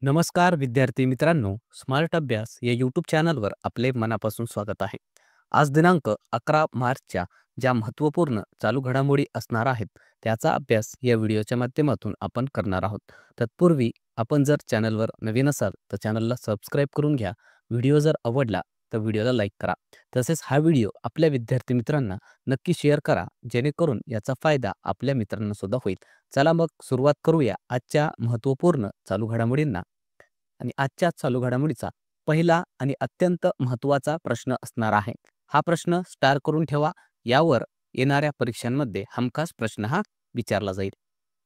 नमस्कार विद्यार्थी मित्रांनो, स्मार्ट अभ्यास या यूट्यूब चॅनलवर आपले मनापासून स्वागत आहे. आज दिनांक 11 मार्चच्या ज्या महत्त्वपूर्ण चालू घडामोडी असणार आहेत, त्याचा अभ्यास या व्हिडिओच्या माध्यमातून आपण करणार आहोत. तत्पूर्वी आपण जर चॅनलवर नवीन असाल तर चॅनलला सबस्क्राईब करून घ्या. व्हिडिओ जर आवडला तर व्हिडिओला लाईक करा. तसेच हा व्हिडिओ आपल्या विद्यार्थी मित्रांना नक्की शेअर करा, जेणेकरून याचा फायदा आपल्या मित्रांना सुद्धा होईल. चला मग सुरुवात करूया आजच्या महत्त्वपूर्ण चालू घडामोडींना. आणि आजच्या चालू घडामोडीचा पहिला आणि अत्यंत महत्त्वाचा प्रश्न असणार आहे. हा प्रश्न स्टार करून ठेवा. यावर येणाऱ्या परीक्षांमध्ये हमखास प्रश्न हा विचारला जाईल.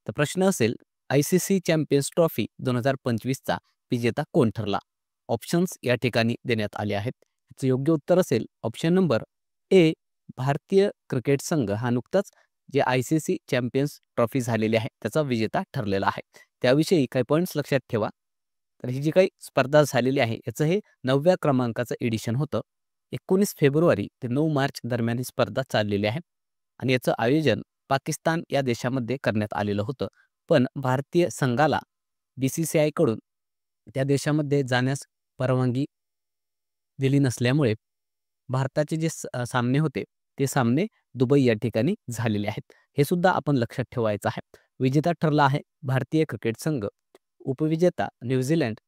तर प्रश्न असेल, ICC चॅम्पियन्स ट्रॉफी 2025चा विजेता कोण ठरला? ऑप्शन्स या ठिकाणी देण्यात आले आहेत. याचं योग्य उत्तर असेल ऑप्शन नंबर ए, भारतीय क्रिकेट संघ हा नुकताच जे ICC चॅम्पियन्स ट्रॉफी झालेली आहे त्याचा विजेता ठरलेला आहे. त्याविषयी काही पॉईंट्स लक्षात ठेवा. तर ही जी काही स्पर्धा झालेली आहे याचं हे 9व्या क्रमांकाचं एडिशन होतं. 19 फेब्रुवारी ते 9 मार्च दरम्यान ही स्पर्धा चाललेली आहे आणि याचं आयोजन पाकिस्तान या देशामध्ये करण्यात आलेलं होतं. पण भारतीय संघाला BCCI कडून त्या देशामध्ये जाण्यास परवानगी दिली नसल्यामुळे भारताचे जे सामने होते ते सामने दुबई या ठिकाणी झालेले आहेत. हे सुद्धा आपण लक्षात ठेवायचं आहे. विजेता ठरला आहे भारतीय क्रिकेट संघ, उपविजेता न्यूझीलंड.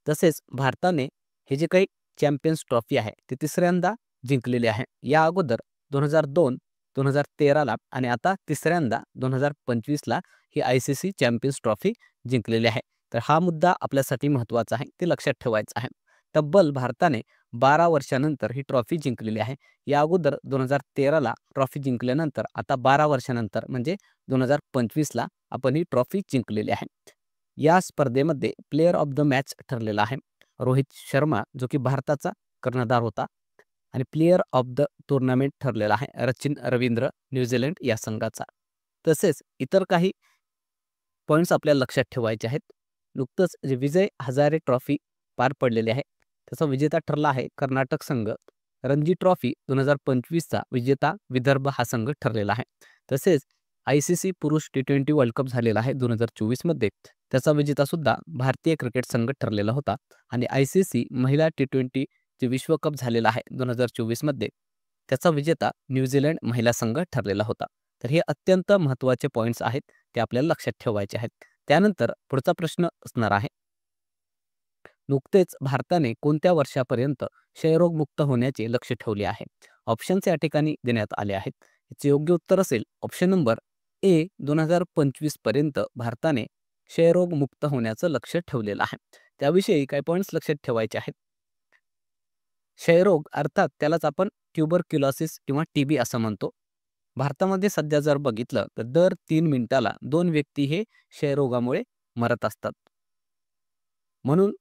तसेच भारताने हे जे काही चॅम्पियन्स ट्रॉफी आहे ते तिसऱ्यांदा जिंकलेले आहे. या अगोदर 2002, 2013ला आणि आता तिसऱ्यांदा 2025ला ही ICC चॅम्पियन्स ट्रॉफी जिंकलेली आहे. तर हा मुद्दा आपल्यासाठी महत्त्वाचा आहे, ते लक्षात ठेवायचं आहे. तब्बल भारताने 12 वर्षानंतर ही ट्रॉफी जिंकलेली आहे. या अगोदर 2013ला ट्रॉफी जिंकल्यानंतर आता 12 वर्षानंतर म्हणजे 2025ला आपण ही ट्रॉफी जिंकलेली आहे. या स्पर्धेमध्ये प्लेयर ऑफ द मॅच ठरलेला आहे रोहित शर्मा, जो की भारताचा कर्णधार होता. आणि प्लेयर ऑफ द टुर्नामेंट ठरलेला आहे सचिन रवींद्र, न्यूझीलंड या संघाचा. तसेच इतर काही पॉईंट्स आपल्याला लक्षात ठेवायचे आहेत. नुकतंच जे विजय हजारे ट्रॉफी पार पडलेली आहे त्याचा विजेता ठरला आहे कर्नाटक संघ. रणजी ट्रॉफी 2025चा विजेता विदर्भ हा संघ ठरलेला आहे. तसेच ICC पुरुष T20 वर्ल्ड कप झालेला आहे 2024मध्ये, त्याचा विजेता सुद्धा भारतीय क्रिकेट संघ ठरलेला होता. आणि ICC महिला T20 जे विश्वकप झालेला आहे 2024मध्ये, त्याचा विजेता न्यूझीलंड महिला संघ ठरलेला होता. तर हे अत्यंत महत्त्वाचे पॉईंट्स आहेत, ते आपल्याला लक्षात ठेवायचे आहेत. त्यानंतर पुढचा प्रश्न असणार आहे, नुकतेच भारताने कोणत्या वर्षापर्यंत क्षयरोग मुक्त होण्याचे लक्ष्य ठेवले आहे? ऑप्शन्स या ठिकाणी देण्यात आले आहेत. याचे योग्य उत्तर असेल ऑप्शन नंबर ए, 2025 पर्यंत भारताने क्षयरोग मुक्त होण्याचं लक्ष्य ठेवलेलं आहे. त्याविषयी काही पॉईंट्स लक्षात ठेवायचे आहेत. क्षयरोग अर्थात त्यालाच आपण ट्युबरक्युलोसिस किंवा TB असं म्हणतो. भारतामध्ये सध्या जर बघितलं तर दर 3 मिनिटाला 2 व्यक्ती हे क्षयरोगामुळे मरत असतात. म्हणून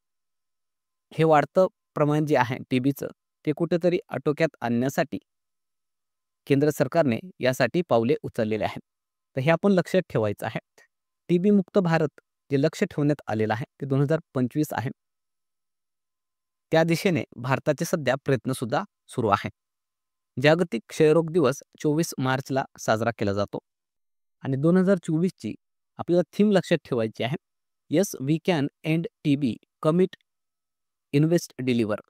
हे वाढतं प्रमाण जे आहे TBचं, ते कुठेतरी आटोक्यात आणण्यासाठी केंद्र सरकारने यासाठी पावले उचललेले आहेत. तर हे आपण लक्षात ठेवायचं आहे. TB मुक्त भारत जे लक्ष्य ठेवण्यात आलेलं आहे ते 2025 आहे. त्या दिशेने भारताचे सध्या प्रयत्न सुद्धा सुरू आहेत. जागतिक क्षयरोग दिवस 24 मार्चला साजरा केला जातो. आणि 2024ची आपल्याला थीम लक्षात ठेवायची आहे, yes we can and TB, commit, invest, deliver.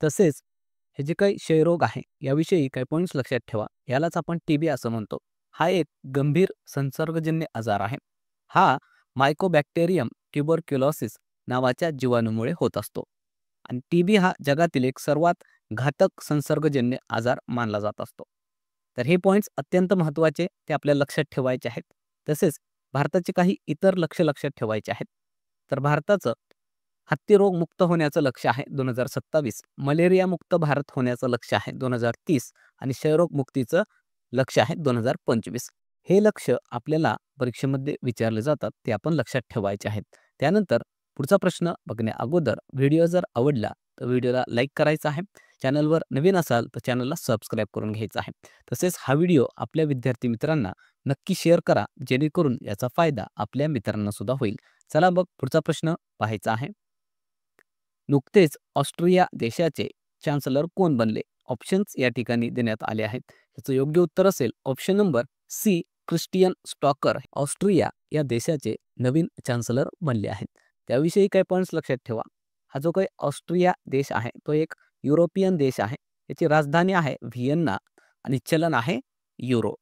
तसेच हे जे काही क्षयरोग आहे याविषयी काही पॉईंट्स लक्षात ठेवा. यालाच आपण TB असं म्हणतो. हा एक गंभीर संसर्गजन्य आजार आहे. हा मायकोबॅक्टेरियम ट्युबरक्युलोसिस नावाच्या जीवाणूमुळे होत असतो. आणि TB हा जगातील एक सर्वात घातक संसर्गजन्य आजार मानला जात असतो. तर हे पॉईंट्स अत्यंत महत्त्वाचे, ते आपल्याला लक्षात ठेवायचे आहेत. तसेच भारताचे काही इतर लक्षात ठेवायचे आहेत. तर भारताचं हत्तीरोग मुक्त होण्याचं लक्ष्य आहे 2027, मलेरिया मुक्त भारत होण्याचं लक्ष्य आहे 2030 आणि क्षयरोग मुक्तीचं लक्ष्य आहे 2025. हे लक्ष्य आपल्याला परीक्षेमध्ये विचारले जातात, ते आपण लक्षात ठेवायचे आहेत. त्यानंतर पुढचा प्रश्न बघण्या अगोदर व्हिडिओ जर आवडला तर व्हिडिओला लाईक करायचा आहे. चॅनलवर नवीन असाल तर चॅनलला सबस्क्राईब करून घ्यायचा आहे. तसेच हा व्हिडिओ आपल्या विद्यार्थी मित्रांना नक्की शेअर करा, जेणेकरून याचा फायदा आपल्या मित्रांना सुद्धा होईल. चला मग पुढचा प्रश्न पाहायचा आहे. नुकतेच ऑस्ट्रिया देशाचे चान्सलर कोण बनले? ऑप्शन्स या ठिकाणी देण्यात आले आहेत. याचं योग्य उत्तर असेल option number C, Christian Stocker Austria या देशाचे नवीन चान्सलर बनले आहेत. त्याविषयी काही पॉईंट्स लक्षात ठेवा. हा जो काही ऑस्ट्रिया देश आहे तो एक युरोपियन देश आहे. याची राजधानी आहे व्हिएन्ना आणि चलन आहे युरो.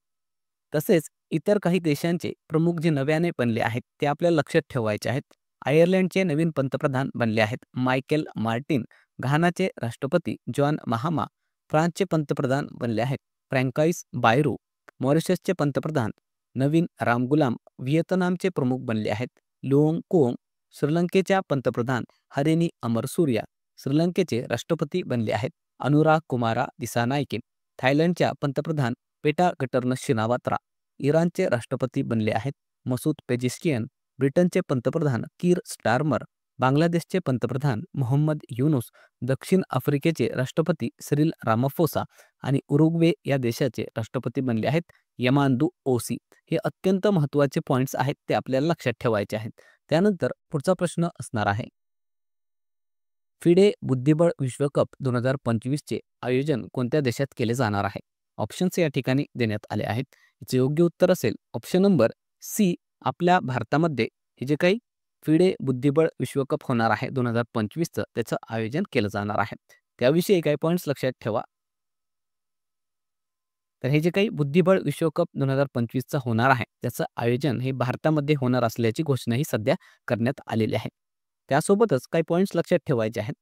तसेच इतर काही देशांचे प्रमुख जे नव्याने बनले आहेत ते आपल्याला लक्षात ठेवायचे आहेत. आयर्लंडचे नवीन पंतप्रधान बनले आहेत मायकेल मार्टिन. घानाचे राष्ट्रपती जॉन महामा. फ्रान्सचे पंतप्रधान बनले आहेत फ्रँकाईस बायरू. मॉरिशसचे पंतप्रधान नवीन रामगुलाम. व्हिएतनामचे प्रमुख बनले आहेत लुओंग कोंग. श्रीलंकेच्या पंतप्रधान हरेनी अमरसूर्या. श्रीलंकेचे राष्ट्रपती बनले आहेत अनुराग कुमारा दिसानायके. थायलंडच्या पंतप्रधान पेटा गटर्न शिनावात्रा. इराणचे राष्ट्रपती बनले आहेत मसूद पेजिस्कियन. ब्रिटनचे पंतप्रधान कीर स्टारमर. बांगलादेशचे पंतप्रधान मोहम्मद युनुस. दक्षिण आफ्रिकेचे राष्ट्रपती सिरिल रामाफोसा आणि उरुग्वे या देशाचे राष्ट्रपती बनले आहेत यमांदू ओसी. हे अत्यंत महत्त्वाचे पॉईंट्स आहेत ते आपल्याला लक्षात ठेवायचे आहेत. त्यानंतर पुढचा प्रश्न असणार आहे फिडे बुद्धिबळ विश्वकप 2025चे आयोजन कोणत्या देशात केले जाणार आहे. ऑप्शन्स या ठिकाणी देण्यात आले आहेत. याचे योग्य उत्तर असेल ऑप्शन नंबर सी आपल्या भारतामध्ये हे जे काही फिडे बुद्धिबळ विश्वकप होणार आहे 2025चं त्याचं आयोजन केलं जाणार आहे. त्याविषयी काही पॉईंट्स लक्षात ठेवा. तर हे जे काही बुद्धिबळ विश्वकप 2025चं होणार आहे त्याचं आयोजन हे भारतामध्ये होणार असल्याची घोषणाही सध्या करण्यात आलेली आहे. त्यासोबतच काही पॉईंट्स लक्षात ठेवायचे आहेत.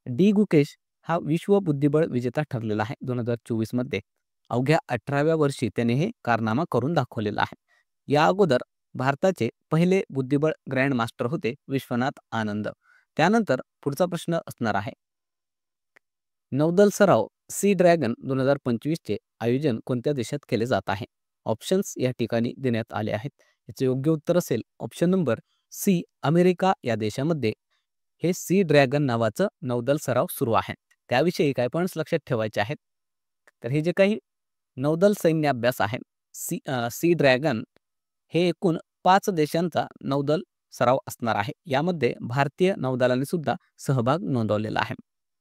डी गुकेश हा विश्व बुद्धिबळ विजेता ठरलेला आहे 2024मध्ये. अवघ्या 18व्या वर्षी त्याने हे कारनामा करून दाखवलेला आहे. या अगोदर भारताचे पहिले बुद्धिबळ ग्रँड मास्टर होते विश्वनाथ आनंद. त्यानंतर पुढचा प्रश्न असणार आहे नौदल सराव सी ड्रॅगन 2025चे आयोजन कोणत्या देशात केले जात आहे. ऑप्शन्स या ठिकाणी देण्यात आले आहेत. याचे योग्य उत्तर असेल ऑप्शन नंबर सी अमेरिका या देशामध्ये हे सी ड्रॅगन नावाचं नौदल सराव सुरू आहे. त्याविषयी काय पॉईंट्स लक्षात ठेवायचे आहेत. तर हे जे काही नौदल सैन्य अभ्यास आहे सी ड्रॅगन हे एकूण 5 देशांचा नौदल सराव असणार आहे. यामध्ये भारतीय नौदलाने सुद्धा सहभाग नोंदवलेला आहे.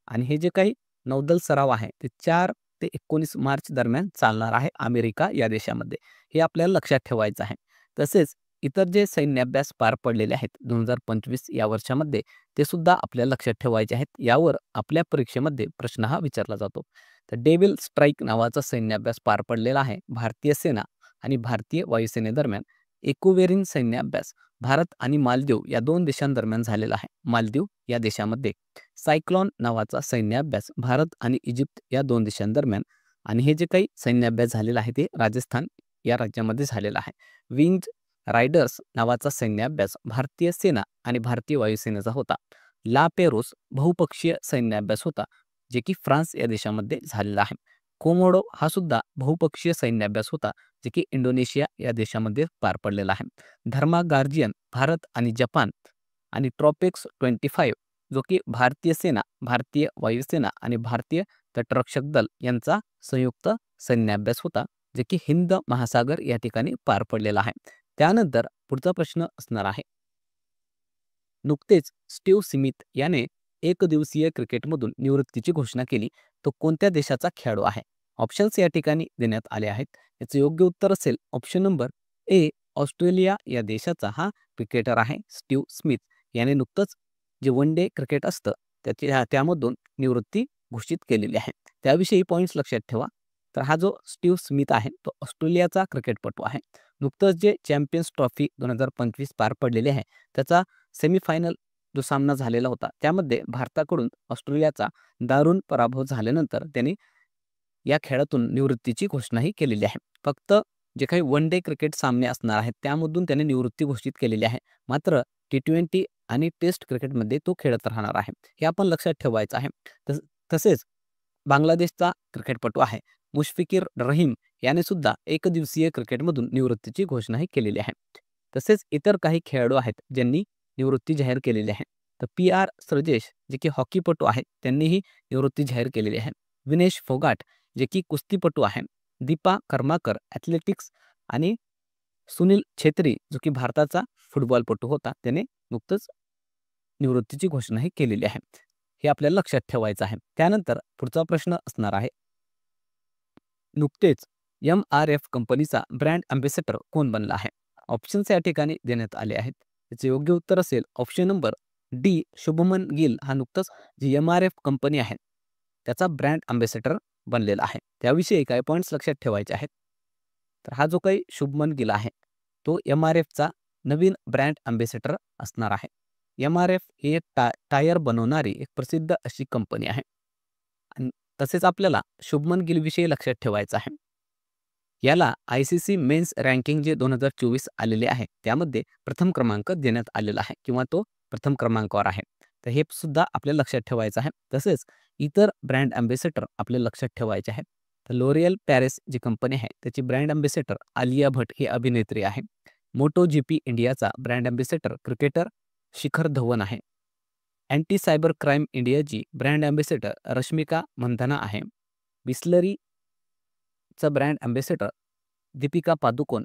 आणि हे जे काही नौदल सराव आहे ते 4 ते 19 मार्च दरम्यान चालणार आहे अमेरिका या देशामध्ये. हे आपल्याला लक्षात ठेवायचं आहे. तसेच इतर जे सैन्य अभ्यास पार पडलेले आहेत 2025 या वर्षामध्ये ते सुद्धा आपल्याला लक्षात ठेवायचे आहेत. यावर आपल्या परीक्षेमध्ये प्रश्न हा विचारला जातो. तर डेव्हिल स्ट्राईक नावाचा सैन्य अभ्यास पार पडलेला आहे भारतीय सेना आणि भारतीय वायुसेनेदरम्यान. एकुवेरिन सैन्य अभ्यास भारत आणि मालदीव या 2 देशांदरम्यान झालेला आहे मालदीव या देशामध्ये. सायक्लॉन नावाचा सैन्य अभ्यास भारत आणि इजिप्त या 2 देशांदरम्यान. आणि हे जे काही सैन्य अभ्यास झालेला आहे ते राजस्थान या राज्यामध्ये झालेला आहे. विंग्ड रायडर्स नावाचा सैन्य अभ्यास भारतीय सेना आणि भारतीय वायुसेनेचा होता. ला पेरोस बहुपक्षीय सैन्य अभ्यास होता जे की फ्रान्स या देशामध्ये झालेला आहे. कोमोडो हा सुद्धा बहुपक्षीय सैन्य अभ्यास होता जे की इंडोनेशिया या देशामध्ये पार पडलेला आहे. धर्मा गार्जियन भारत आणि जपान. आणि ट्रॉपिक्स 25 जो की भारतीय सेना भारतीय वायुसेना आणि भारतीय तटरक्षक दल यांचा संयुक्त सैन्य अभ्यास होता जे की हिंद महासागर या ठिकाणी पार पडलेला आहे. त्यानंतर पुढचा प्रश्न असणार आहे नुकतेच स्टीव्ह स्मिथ याने एकदिवसीय क्रिकेटमधून निवृत्तीची घोषणा केली. तो कोणत्या देशाचा खेळाडू आहे. ऑप्शन्स या ठिकाणी देण्यात आले आहेत. याचे योग्य उत्तर असेल ऑप्शन नंबर ए ऑस्ट्रेलिया या देशाचा हा क्रिकेटर आहे स्टीव्ह स्मिथ. याने नुकतंच जे वन डे क्रिकेट असतं त्यामधून निवृत्ती घोषित केलेली आहे. त्याविषयी पॉईंट्स लक्षात ठेवा. तर हा जो स्टीव्ह स्मिथ आहे तो ऑस्ट्रेलियाचा क्रिकेटपटू आहे. नुकतंच जे चॅम्पियन्स ट्रॉफी 2025 पार पडलेली आहे त्याचा सेमीफायनल जो सामना झालेला होता त्यामध्ये भारताकडून ऑस्ट्रेलियाचा दारुण पराभव झाल्यानंतर त्यांनी या खेळातून निवृत्तीची घोषणाही केलेली आहे. फक्त जे काही वन डे क्रिकेट सामने असणार आहेत त्यामधून त्याने निवृत्ती घोषित केलेली आहे. मात्र T20 आणि टेस्ट क्रिकेटमध्ये तो खेळत राहणार आहे. हे आपण लक्षात ठेवायचं आहे. तसेच बांगलादेशचा क्रिकेटपटू आहे मुशफिकीर रहीम याने सुद्धा एकदिवसीय क्रिकेटमधून निवृत्तीची घोषणाही केलेली आहे. तसेच इतर काही खेळाडू आहेत ज्यांनी निवृत्ती जाहीर केलेली आहे. तर PR श्रजेश जे की हॉकीपटू आहेत त्यांनीही निवृत्ती जाहीर केलेली आहे. विनेश फोगाट जे की कुस्तीपटू आहे. दीपा कर्माकर ॲथलेटिक्स आणि सुनील छेत्री जो की भारताचा फुटबॉलपटू होता त्याने नुकतंच निवृत्तीची घोषणाही केलेली आहे. हे आपल्याला लक्षात ठेवायचं आहे. त्यानंतर पुढचा प्रश्न असणार आहे नुकतेच MRF कंपनीचा ब्रँड अँबॅसेडर कोण बनला आहे. ऑप्शन्स या ठिकाणी देण्यात आले आहेत. याचे योग्य उत्तर असेल option number D. Shubman Gill हा नुकताच जी MRF कंपनी आहे त्याचा ब्रँड अँबॅसेडर बनलेला आहे. त्याविषयी काही पॉईंट्स लक्षात ठेवायचे आहेत. तर हा जो काही शुभमन गिल आहे तो MRFचा नवीन ब्रँड अँबॅसेडर असणार आहे. MRF ही एक टायर बनवणारी एक प्रसिद्ध अशी कंपनी आहे. आणि तसेच आपल्याला शुभमन गिल विषयी लक्षात ठेवायचं आहे. याला ICC मेन्स रँकिंग जे 2024 आलेले आहे त्यामध्ये प्रथम क्रमांक देण्यात आलेला आहे किंवा तो प्रथम क्रमांकावर आहे. तर हे सुद्धा आपल्याला लक्षात ठेवायचं आहे. तसेच इतर ब्रँड अँबॅसेडर आपल्याला लक्षात ठेवायचे आहेत. तर लोरियल पॅरिस जी कंपनी आहे त्याची ब्रँड अँबॅसेडर आलिया भट ही अभिनेत्री आहे. MotoGP इंडियाचा brand ambassador cricketer Shikhar Dhawan आहे. अँटी सायबर क्राईम इंडियाची ब्रँड अँबॅसेडर रश्मिका मंधाना आहे. बिस्लरीचा ब्रँड अँबॅसेडर दीपिका पादुकोण.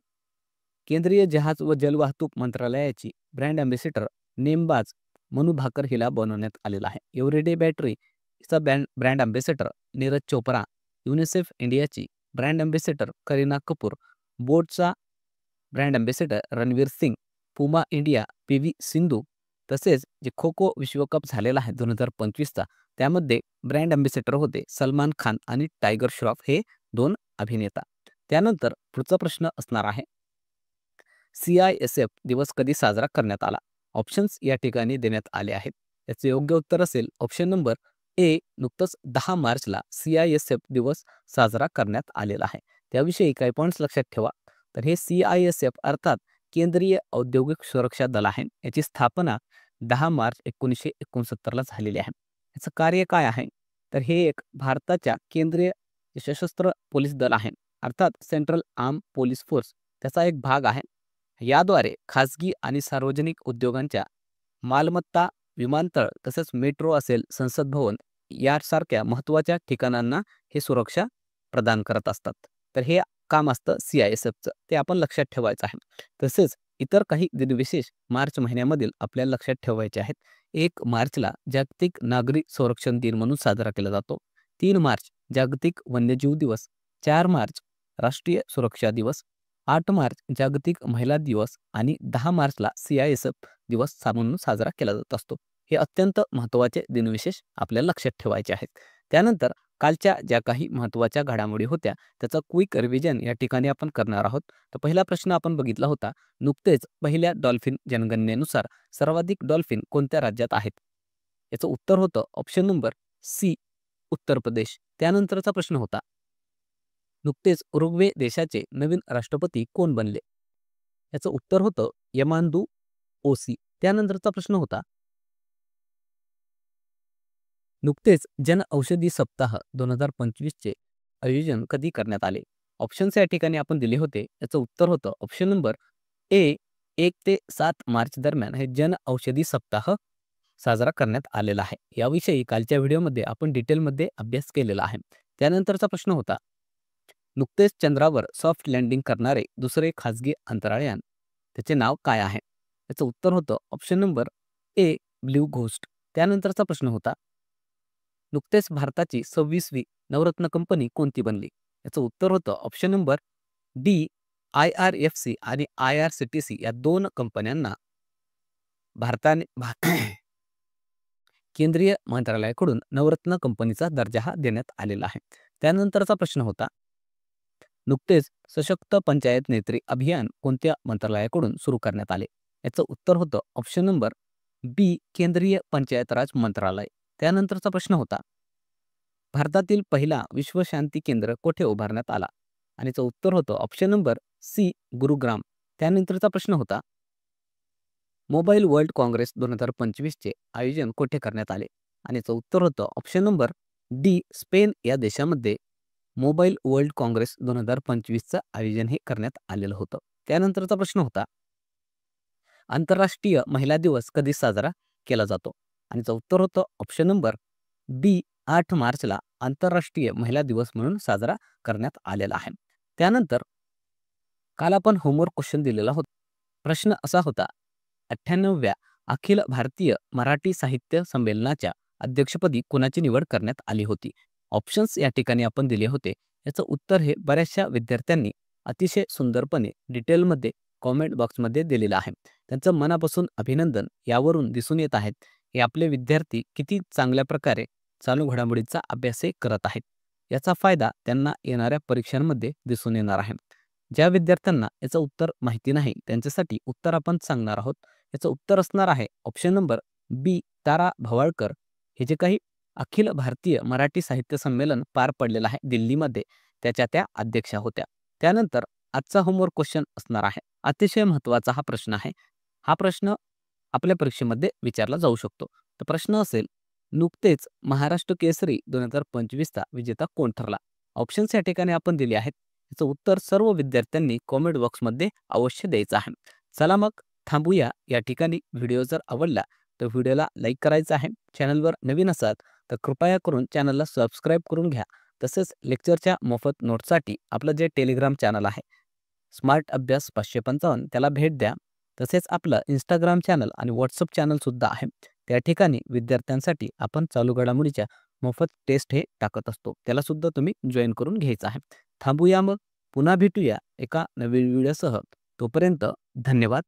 केंद्रीय जहाज व जलवाहतूक मंत्रालयाची ब्रँड अँबॅसेडर नेमबाज मनू भाकर हिला बनवण्यात आलेला आहे. एव्हरीडे बॅटरीचा brand ambassador Neeraj Chopra. UNICEF इंडियाची ब्रँड अँबॅसेडर करीना कपूर. बोटचा brand ambassador Ranveer Singh. Puma India PV Sindhu. तसेच जे खो खो विश्वकप झालेला आहे 2025चा त्यामध्ये ब्रँड अँबॅसेडर होते सलमान खान आणि टायगर श्रॉफ हे 2 अभिनेता. त्यानंतर पुढचा प्रश्न असणार आहे CISF दिवस कधी साजरा करण्यात आला. ऑप्शन्स या ठिकाणी देण्यात आले आहेत. याचे योग्य उत्तर असेल ऑप्शन नंबर ए. नुकतंच 10 मार्चला CISF दिवस साजरा करण्यात आलेला आहे. त्याविषयी काही पॉईंट्स लक्षात ठेवा. तर हे CISF अर्थात केंद्रीय औद्योगिक सुरक्षा दल आहे. याची स्थापना 10 मार्च 1969ला झालेली आहे. याचं कार्य काय आहे तर हे एक भारताच्या केंद्रीय सशस्त्र पोलीस दल आहे अर्थात सेंट्रल आर्म पोलीस फोर्स त्याचा एक भाग आहे. याद्वारे खासगी आणि सार्वजनिक उद्योगांच्या मालमत्ता, विमानतळ तसेच मेट्रो असेल, संसद भवन यासारख्या महत्त्वाच्या ठिकाणांना हे सुरक्षा प्रदान करत असतात. तर हे काम असतं CISFचं, ते आपण लक्षात ठेवायचं आहे. तसेच इतर काही दिनविशेष मार्च महिन्यामधील आपल्याला लक्षात ठेवायचे आहेत. 1 मार्चला जागतिक नागरी संरक्षण दिन म्हणून साजरा केला जातो. 3 मार्च जागतिक वन्यजीव दिवस. 4 मार्च राष्ट्रीय सुरक्षा दिवस. 8 मार्च जागतिक महिला दिवस आणि 10 मार्चला CISF दिवस म्हणून साजरा केला जात असतो. हे अत्यंत महत्त्वाचे दिनविशेष आपल्याला लक्षात ठेवायचे आहेत. त्यानंतर कालच्या ज्या काही महत्त्वाच्या घडामोडी होत्या त्याचा क्विक रिव्हिजन या ठिकाणी आपण करणार आहोत. तर पहिला प्रश्न आपण बघितला होता नुकतेच पहिल्या डॉल्फिन जनगणनेनुसार सर्वाधिक डॉल्फिन कोणत्या राज्यात आहेत. याचं उत्तर होतं option number C. Uttar Pradesh. त्यानंतरचा प्रश्न होता नुकतेच उरुग्वे देशाचे नवीन राष्ट्रपती कोण बनले. याचं उत्तर होतं यमांदू ओसी. त्यानंतरचा प्रश्न होता नुकतेच जन औषधी सप्ताह 2025चे आयोजन कधी करण्यात आले. ऑप्शन्स या ठिकाणी आपण दिले होते. याचं उत्तर होतं ऑप्शन नंबर ए. 1 ते 7 मार्च दरम्यान हे जन औषधी सप्ताह साजरा करण्यात आलेला आहे. याविषयी कालच्या व्हिडिओमध्ये आपण डिटेलमध्ये अभ्यास केलेला आहे. त्यानंतरचा प्रश्न होता नुकतेच चंद्रावर सॉफ्ट लँडिंग करणारे दुसरे खाजगी अंतराळयान त्याचे नाव काय आहे. याचं उत्तर होतं option number A. Blue ghost. त्यानंतरचा प्रश्न होता नुकतेच भारताची 26वी नवरत्न कंपनी कोणती बनली. याचं उत्तर होतं ऑप्शन नंबर डी. IRFC आणि IRCTC या 2 कंपन्यांना भारताने केंद्रीय मंत्रालयाकडून नवरत्न कंपनीचा दर्जा हा देण्यात आलेला आहे. त्यानंतरचा प्रश्न होता नुकतेच सशक्त पंचायत नेत्री अभियान कोणत्या मंत्रालयाकडून सुरू करण्यात आले. याचं उत्तर होतं ऑप्शन नंबर बी. केंद्रीय पंचायत राज मंत्रालय. त्यानंतरचा प्रश्न होता भारतातील पहिला विश्व शांती केंद्र कोठे उभारण्यात आला. आणि याचं उत्तर होतं ऑप्शन नंबर सी. गुरुग्राम. त्यानंतरचा प्रश्न होता मोबाईल वर्ल्ड काँग्रेस 2025चे आयोजन कोठे करण्यात आले. आणि याचं उत्तर होतं ऑप्शन नंबर डी. स्पेन या देशामध्ये मोबाईल वर्ल्ड काँग्रेस 2025चं आयोजन हे करण्यात आलेलं होतं. त्यानंतरचा प्रश्न होता आंतरराष्ट्रीय महिला दिवस कधी साजरा केला जातो. आणि याचं उत्तर होतं ऑप्शन नंबर बी. 8 मार्चला आंतरराष्ट्रीय महिला दिवस म्हणून साजरा करण्यात आलेला आहे. त्यानंतर काल आपण होमवर्क क्वेश्चन दिलेला होता. प्रश्न असा होता 98व्या अखिल भारतीय मराठी साहित्य संमेलनाच्या अध्यक्षपदी कुणाची निवड करण्यात आली होती. ऑप्शन्स या ठिकाणी आपण दिले होते. याचं उत्तर हे बऱ्याचशा विद्यार्थ्यांनी अतिशय सुंदरपणे डिटेलमध्ये कॉमेंट बॉक्समध्ये दिलेलं आहे. त्यांचं मनापासून अभिनंदन यावरून दिसून येत आहेत हे आपले विद्यार्थी किती चांगल्या प्रकारे चालू घडामोडींचा अभ्यासही करत आहेत. याचा फायदा त्यांना येणाऱ्या परीक्षांमध्ये दिसून येणार आहे. ज्या विद्यार्थ्यांना याचं उत्तर माहिती नाही त्यांच्यासाठी उत्तर आपण सांगणार आहोत. याचं उत्तर असणार आहे ऑप्शन नंबर बी, तारा भवाळकर. हे जे काही अखिल भारतीय मराठी साहित्य संमेलन पार पडलेलं आहे दिल्लीमध्ये, त्याच्या त्या अध्यक्षा होत्या. त्यानंतर आजचा होमवर्क क्वेश्चन असणार आहे. अतिशय महत्त्वाचा हा प्रश्न आहे. हा प्रश्न आपल्या परीक्षेमध्ये विचारला जाऊ शकतो. तर प्रश्न असेल, नुकतेच महाराष्ट्र केसरी 2025चा विजेता कोण ठरला? ऑप्शन्स या ठिकाणी आपण दिले आहेत. याचं उत्तर सर्व विद्यार्थ्यांनी कॉमेंट बॉक्समध्ये अवश्य द्यायचं आहे. चला मग थांबूया या ठिकाणी. व्हिडिओ जर आवडला तर व्हिडिओला लाईक करायचं आहे. चॅनलवर नवीन असाल तर कृपया करून चॅनलला सबस्क्राईब करून घ्या. तसेच लेक्चरच्या मोफत नोट्ससाठी आपलं जे टेलिग्राम चॅनल आहे स्मार्ट अभ्यास 555 त्याला भेट द्या. तसेच आपलं इंस्टाग्राम चॅनल आणि व्हॉट्सअप चॅनलसुद्धा आहे. त्या ठिकाणी विद्यार्थ्यांसाठी आपण चालू घडामोडीच्या मोफत टेस्ट हे टाकत असतो. त्यालासुद्धा तुम्ही जॉईन करून घ्यायचं आहे. थांबूया मग. पुन्हा भेटूया एका नवीन व्हिडिओसह. तोपर्यंत धन्यवाद.